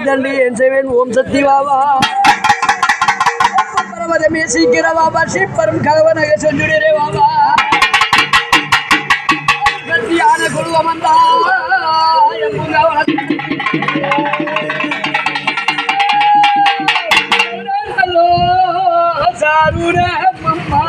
தள்ளி என் செய்வேன் ஓம் சக்தி வாவா பரமதமே சீக்கிர வாபா ஸ்ரீப்பரும் கலவனக சொல்லுடரே வாவா சக்தியான குருவமந்தா சாருர மம்மா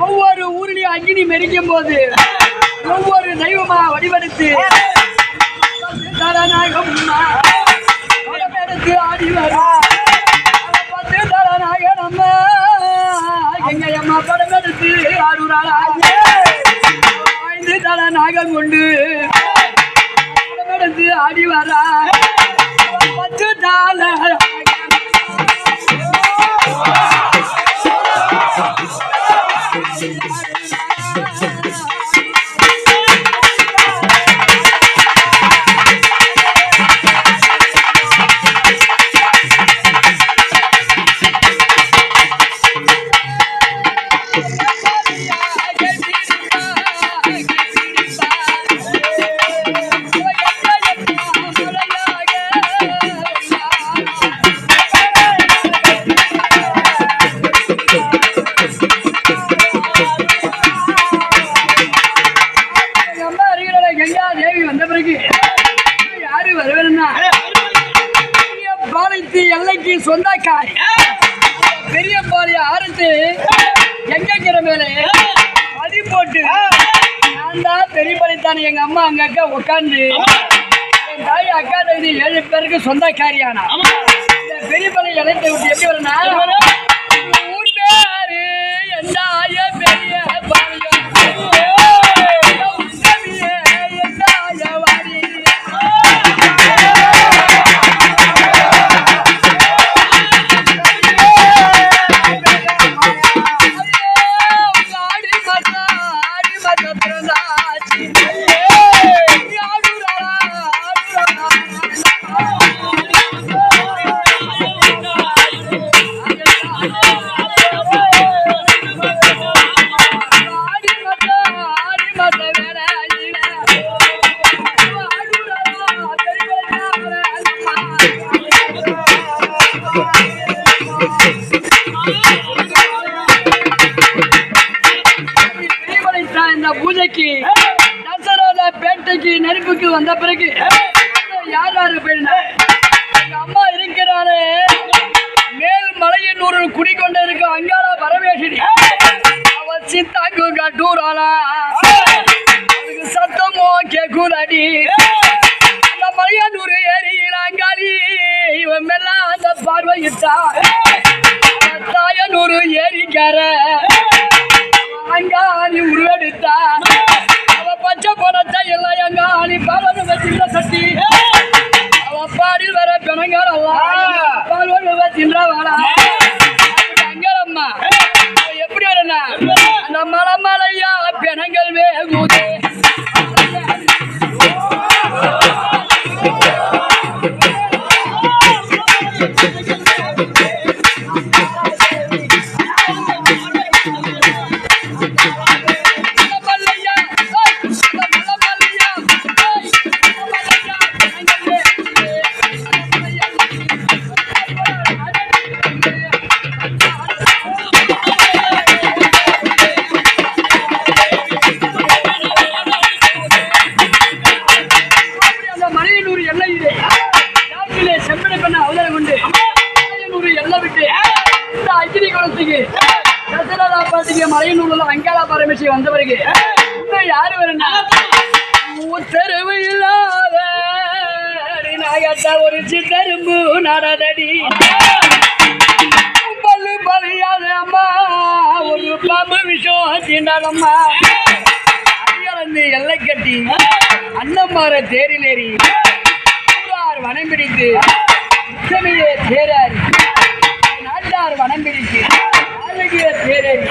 ஒவ்வொரு ஊரிலையும் அக்னி மெரிக்கும் போது ஒவ்வொரு தெய்வமா வடிவெடுத்து எடுத்து ஆடி வராக நம்ம எங்கம்மா படம் எடுத்து ஆடுறாள் ஐந்து தல நாகம் கொண்டு படம் எடுத்து ஆடி வரா 10 தால எல்லைக்கு சொந்தக்காரி பெரிய பாலிய ஆரத்து எங்கிற மேலே அடி போட்டு நான் தான் பெரிய பலித்தானே எங்க அம்மா அங்க அக்கா உட்காந்து என் தாய் அக்கா தகுதி 7 பேருக்கு சொந்தக்காரியானா பெரிய பலி இலைத்தை விட்டு எப்படி வரனா எந்தாய பெரிய பாலியோ இந்த பூஜைக்கு தசரத பேட்டைக்கு நெருப்புக்கு வந்த பிறகு யார் யாரு போயிருந்தா எங்க அம்மா இருக்கிறாரு மேல் மலையனூர் குடிக்கொண்டு இருக்க அங்காள பரமேஸ்வரி அவ சித்தாங்கு கட்டூராளா அதுக்கு சத்தமோ கேக்குதடி அந்த மலையனூர் ஏரியில் அங்காளி இவன் மேல அந்த பார்வையிட்டா தாயனூர் ஏரிக்கார அங்காளி உருவெடுத்தா அவ பச்சை பணத்தை எல்லாம் அங்காளி பாவனு வச்சிருந்த சட்டி அவ பாடி வர பெணங்கள் பால்வனு வச்சிருந்தா அங்காளம்மா எப்படி வரனா அந்த மலை மலையா பெணங்கள் வேகுது பாட்டிக்கு தசரதா பாட்டிக்கு மலையனூர்ல அங்காளா பரமேஸ்வரி வந்த பிறகு இன்னும் யாரு வரனா உத்தரவு இல்லாத நாயத்தா ஒரு சித்தரும்பு நடதடி பல்லு பலியாத அம்மா ஒரு பாம்பு விஷம் தீண்டாதம்மா அடியளந்து எல்லை கட்டி அன்னம்மார தேரிலேறி ஊரார் வனம் பிடித்து உச்சமையே தேராரி நாட்டார் வனம் பிடித்து அழகிய தேரேறி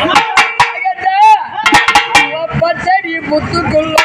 பச்சடி முத்துக்குள்ள